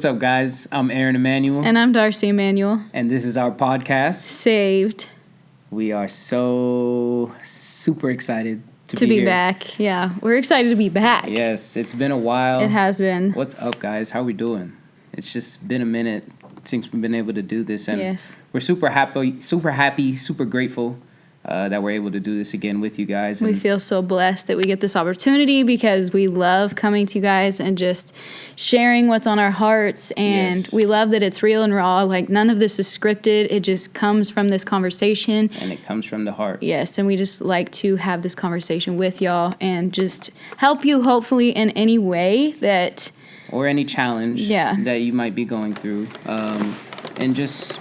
What's up, guys? I'm Aaron Emanuel. And I'm Darcy Emanuel. And this is our podcast. Saved. We are so super excited to be here. back. Yeah, we're excited to be back. Yes, it's been a while. It has been. What's up, guys? How we doing? It's just been a minute since we've been able to do this. And yes. We're super happy, super grateful that we're able to do this again with you guys. And we feel so blessed that we get this opportunity because we love coming to you guys and just sharing what's on our hearts. And we love that it's real and raw. Like, none of this is scripted. It just comes from this conversation. And it comes from the heart. Yes, and we just like to have this conversation with y'all and just help you, hopefully, in any way that... Or any challenge that you might be going through. And just...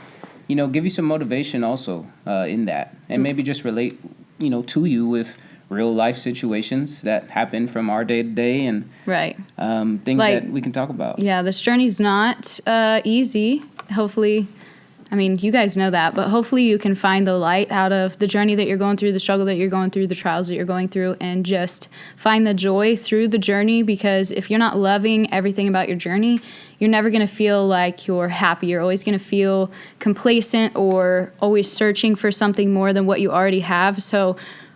give you some motivation also in that. And maybe just relate, to you with real life situations that happen from our day to day and things that we can talk about. Yeah, this journey's not easy. Hopefully, you guys know that, but hopefully you can find the light out of the journey that you're going through, the struggle that you're going through, the trials that you're going through, and just find the joy through the journey, because if you're not loving everything about your journey, you're never going to feel like you're happy. You're always going to feel complacent or always searching for something more than what you already have. So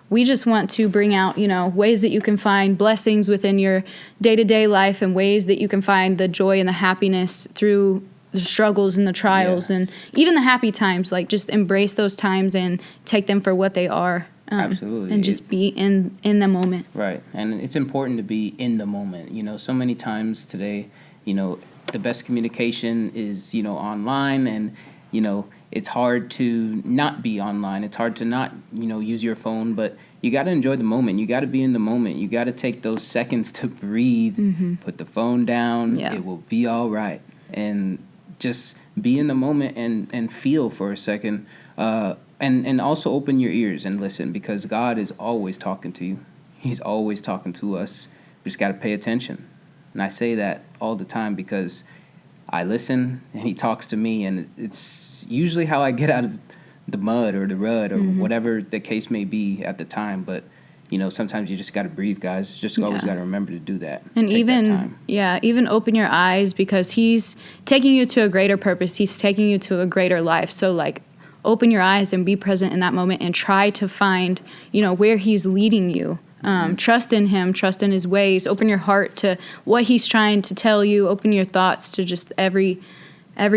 we just want to bring out, ways that you can find blessings within your day-to-day life and ways that you can find the joy and the happiness through the struggles and the trials and even the happy times. Like, just embrace those times and take them for what they are. Absolutely. And just be in the moment. Right. And it's important to be in the moment. So many times today, the best communication is, online, and, it's hard to not be online. It's hard to not, use your phone, but you got to enjoy the moment. You got to be in the moment. You got to take those seconds to breathe, put the phone down. Yeah. It will be all right. And just be in the moment and feel for a second. And also open your ears and listen, because God is always talking to you. He's always talking to us. We just got to pay attention. And I say that all the time because I listen and he talks to me, and it's usually how I get out of the mud or the rut or whatever the case may be at the time. But, sometimes you just got to breathe, guys. Just always got to remember to do that. And even open your eyes, because he's taking you to a greater purpose. He's taking you to a greater life. So, open your eyes and be present in that moment and try to find, where he's leading you. Trust in him, trust in his ways. Open your heart to what he's trying to tell you. Open your thoughts to just every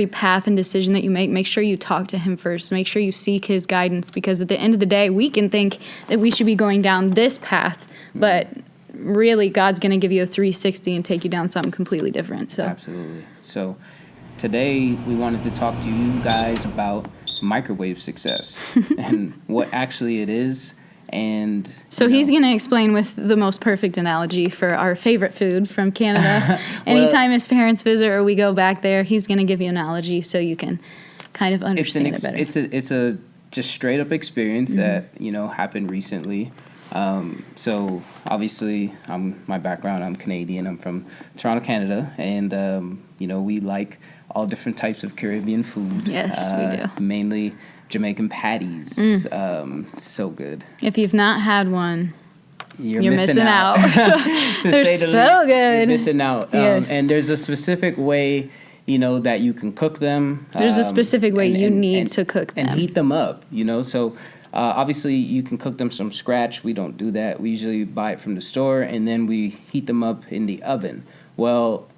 path and decision that you make. Make sure you talk to him first. Make sure you seek his guidance, because at the end of the day, we can think that we should be going down this path, but really God's going to give you a 360 and take you down something completely different. So absolutely. So today we wanted to talk to you guys about microwave success and what actually it is. And so he's going to explain with the most perfect analogy for our favorite food from Canada. Anytime his parents visit or we go back there, he's going to give you an analogy so you can kind of understand it better. It's a just straight up experience that, happened recently. So obviously my background, I'm Canadian. I'm from Toronto, Canada. And, we like all different types of Caribbean food. Yes, we do. Mainly Jamaican patties. So good. If you've not had one, you're missing out. They're so good. You're missing out. Yes. And there's a specific way, that you can cook them. There's a specific way you need to cook them. And heat them up, So obviously you can cook them from scratch. We don't do that. We usually buy it from the store, and then we heat them up in the oven. Well,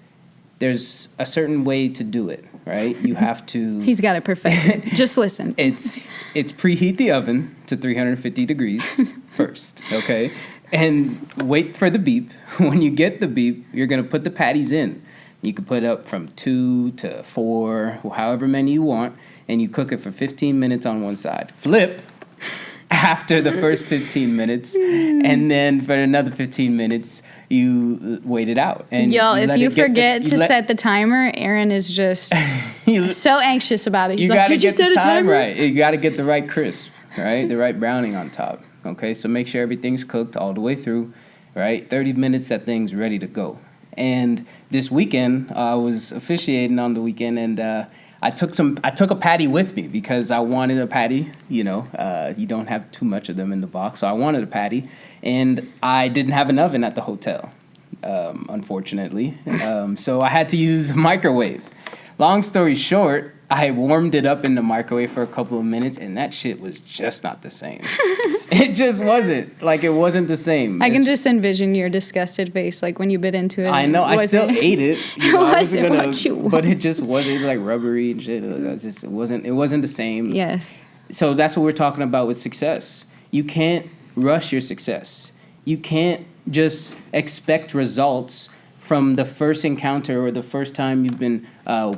there's a certain way to do it, right? You have to... He's got it perfected. Just listen. It's preheat the oven to 350 degrees first, okay? And wait for the beep. When you get the beep, you're going to put the patties in. You can put up from 2 to 4, however many you want, and you cook it for 15 minutes on one side. Flip after the first 15 minutes, and then for another 15 minutes, you wait it out. And y'all, if you forget to set the timer, Aaron is just so anxious about it. He's like, did you set a timer? Right. You got to get the right crisp, right? The right browning on top. Okay, so make sure everything's cooked all the way through, right? 30 minutes, that thing's ready to go. And this weekend, I was officiating on the weekend, and I took a patty with me because I wanted a patty. You don't have too much of them in the box, so I wanted a patty, and I didn't have an oven at the hotel, unfortunately. So I had to use a microwave. long story short, I warmed it up in the microwave for a couple of minutes, and that shit was just not the same. It just wasn't. Like, it wasn't the same. I can just envision your disgusted face, like when you bit into it. I know. I still ate it. You know, I wasn't wasn't what you but it just wasn't like rubbery and shit. It wasn't the same. Yes. So that's what we're talking about with success. You can't rush your success. You can't just expect results from the first encounter or the first time you've been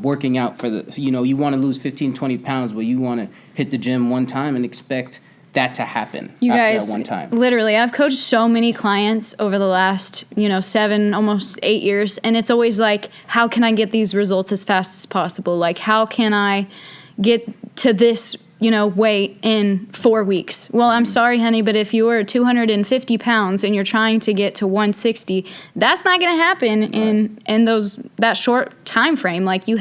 working out for the, you want to lose 15, 20 pounds, but you want to hit the gym one time and expect that to happen You after guys, that one time. literally, I've coached so many clients over the last, 7, almost 8 years. And it's always like, how can I get these results as fast as possible? Like, how can I get to this, weight in 4 weeks? Well, I'm sorry, honey, but if you are 250 pounds and you're trying to get to 160, that's not going to happen in that short time frame. Like, you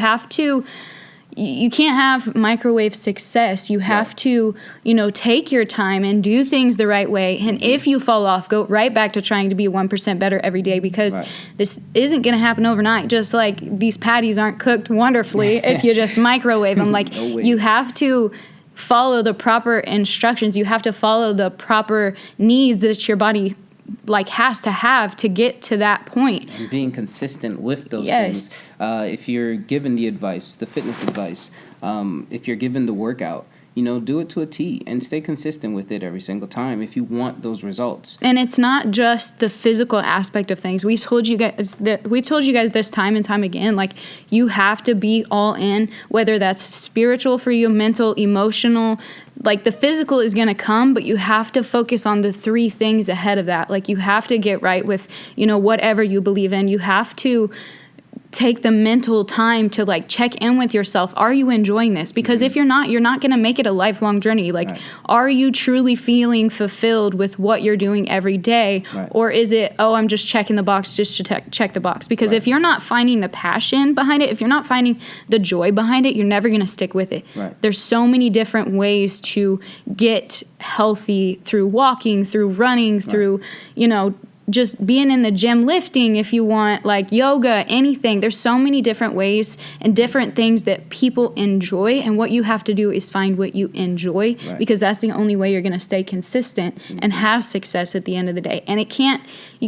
can't have microwave success. You have to, take your time and do things the right way. And if you fall off, go right back to trying to be 1% better every day, because this isn't going to happen overnight. Just like these patties aren't cooked wonderfully if you just microwave them. Like, No way. you have to follow the proper instructions. You have to follow the proper needs that your body has to have to get to that point. And being consistent with those Yes. things. If you're given the advice, the fitness advice, if you're given the workout, do it to a T and stay consistent with it every single time if you want those results. And it's not just the physical aspect of things. We've told you guys this time and time again. Like, you have to be all in, whether that's spiritual for you, mental, emotional. Like, the physical is going to come, but you have to focus on the 3 things ahead of that. Like, you have to get right with, whatever you believe in. You have to take the mental time to check in with yourself. Are you enjoying this? Because if you're not going to make it a lifelong journey. Like, are you truly feeling fulfilled with what you're doing every day? Right. Or is it, I'm just checking the box just to check the box? Because if you're not finding the passion behind it, if you're not finding the joy behind it, you're never going to stick with it. Right. There's so many different ways to get healthy through walking, through running, through, just being in the gym, lifting if you want, like yoga, anything. There's so many different ways and different things that people enjoy. And what you have to do is find what you enjoy, because that's the only way you're going to stay consistent and have success at the end of the day. And you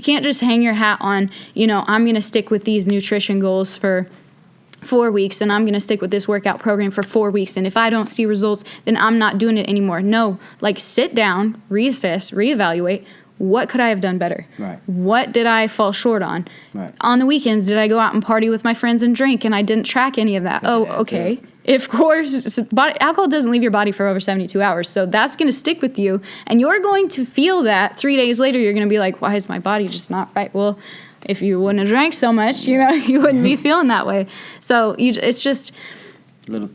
can't just hang your hat on, I'm going to stick with these nutrition goals for 4 weeks, and I'm going to stick with this workout program for 4 weeks. And if I don't see results, then I'm not doing it anymore. No, sit down, reassess, reevaluate. What could I have done better? Right. What did I fall short on? Right. On the weekends, did I go out and party with my friends and drink, and I didn't track any of that? Oh, okay. Of course, alcohol doesn't leave your body for over 72 hours, so that's going to stick with you, and you're going to feel that 3 days later. You're going to be like, why is my body just not right? Well, if you wouldn't have drank so much, you wouldn't be feeling that way. So it's just Little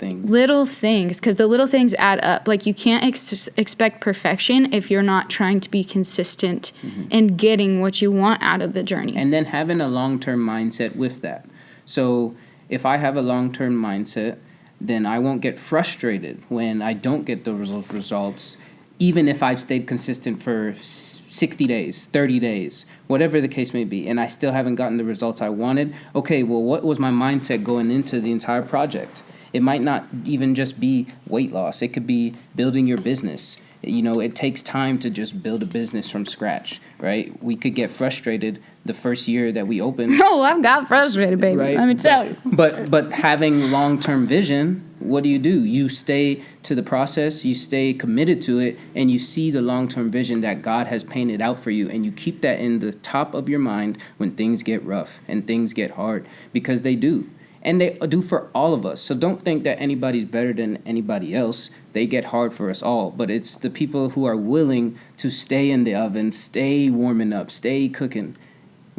things, because the little things add up. Like, you can't expect perfection if you're not trying to be consistent in getting what you want out of the journey. And then having a long-term mindset with that. So if I have a long-term mindset, then I won't get frustrated when I don't get those results, even if I've stayed consistent for 60 days, 30 days, whatever the case may be, and I still haven't gotten the results I wanted. Okay, well, what was my mindset going into the entire project? It might not even just be weight loss. It could be building your business. It takes time to just build a business from scratch, right? We could get frustrated the first year that we open. Oh, I've got frustrated, baby. Right? Let me tell you. But having long-term vision, what do? You stay to the process, you stay committed to it, and you see the long-term vision that God has painted out for you, and you keep that in the top of your mind when things get rough and things get hard, because they do. And they do for all of us. So don't think that anybody's better than anybody else. They get hard for us all. But it's the people who are willing to stay in the oven, stay warming up, stay cooking,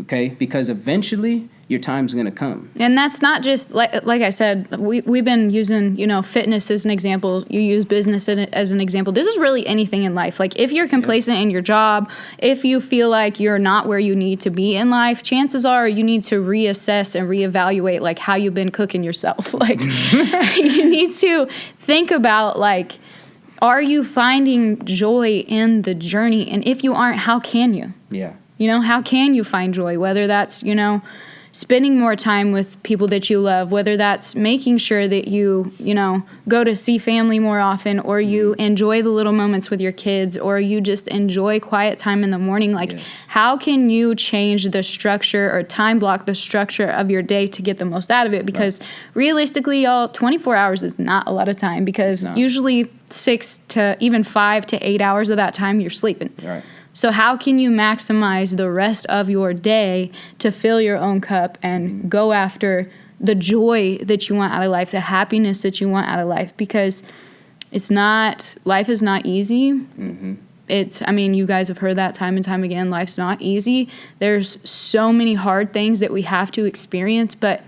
okay? Because eventually your time's going to come. And that's not just, like I said, we've been using, fitness as an example. You use business as an example. This is really anything in life. Like, if you're complacent in your job, if you feel like you're not where you need to be in life, chances are you need to reassess and reevaluate, how you've been cooking yourself. You need to think about, are you finding joy in the journey? And if you aren't, how can you? Yeah. How can you find joy? Whether that's, spending more time with people that you love, whether that's making sure that you go to see family more often, or you enjoy the little moments with your kids, or you just enjoy quiet time in the morning. Like, Yes. how can you change the structure or time block the structure of your day to get the most out of it? Because realistically, y'all, 24 hours is not a lot of time, because not. usually 6 to even 5 to 8 hours of that time you're sleeping. Right. So how can you maximize the rest of your day to fill your own cup and go after the joy that you want out of life, the happiness that you want out of life? Because life is not easy. You guys have heard that time and time again. Life's not easy. There's so many hard things that we have to experience, but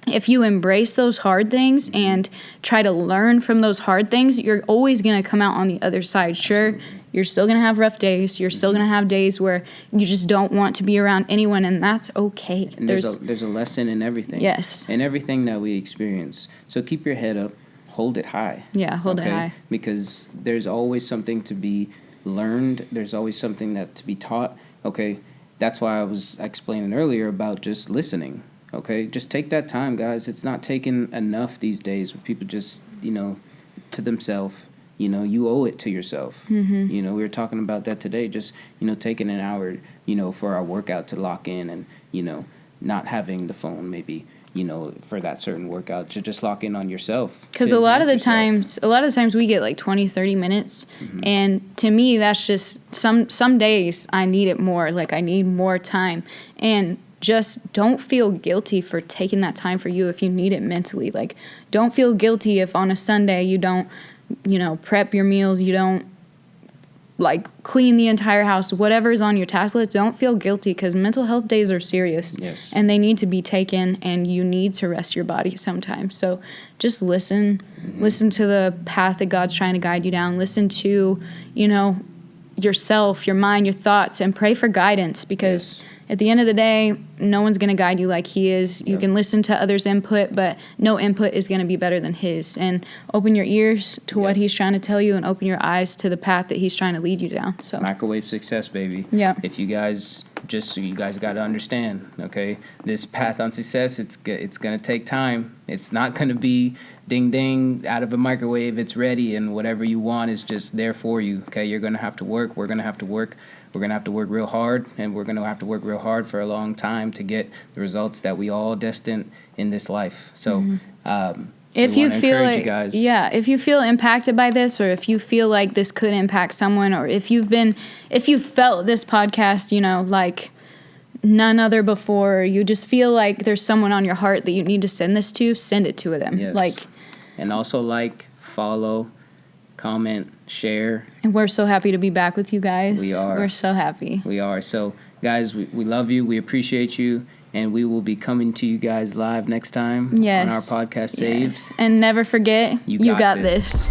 if you embrace those hard things and try to learn from those hard things, you're always going to come out on the other side. Sure, you're still going to have rough days. You're still going to have days where you just don't want to be around anyone, and that's okay. And there's a lesson in everything. Yes. In everything that we experience. So keep your head up, hold it high. Yeah, hold it high. Because there's always something to be learned. There's always something that to be taught. Okay, that's why I was explaining earlier about just listening. Okay, just take that time, guys. It's not taken enough these days when people just, to themselves. You owe it to yourself. We were talking about that today. Just, taking an hour, for our workout to lock in, and, not having the phone maybe, for that certain workout, to just lock in on yourself. Because a lot of the times we get like 20, 30 minutes. And to me, that's just some days I need it more. Like, I need more time. And just don't feel guilty for taking that time for you if you need it mentally. Like, don't feel guilty if on a Sunday you don't, prep your meals, you don't, like, clean the entire house, whatever's on your task list. Don't feel guilty, because mental health days are serious. Yes. And they need to be taken, and you need to rest your body sometimes. So just listen to the path that God's trying to guide you down. Listen to, yourself, your mind, your thoughts, and pray for guidance, because at the end of the day, no one's going to guide you like He is. You can listen to others' input, but no input is going to be better than His. And open your ears to what He's trying to tell you, and open your eyes to the path that He's trying to lead you down. So Microwave success, baby. Yeah. If you guys, you guys got to understand, okay, this path on success, it's going to take time. It's not going to be ding ding out of a microwave, it's ready, and whatever you want is just there for you. Okay, you're going to have to work. We're going to have to work. We're going to have to work real hard, and we're going to have to work real hard for a long time to get the results that we all destined in this life. So, if you feel like, you guys. if you feel impacted by this, or if you feel like this could impact someone, or if you've felt this podcast, like none other before, or you just feel like there's someone on your heart that you need to send this to, send it to them. Yes. And also follow, comment, share. And we're so happy to be back with you guys. We are. We're so happy. We are. So, guys, we love you. We appreciate you. And we will be coming to you guys live next time on our podcast, Saved. And never forget, you got this.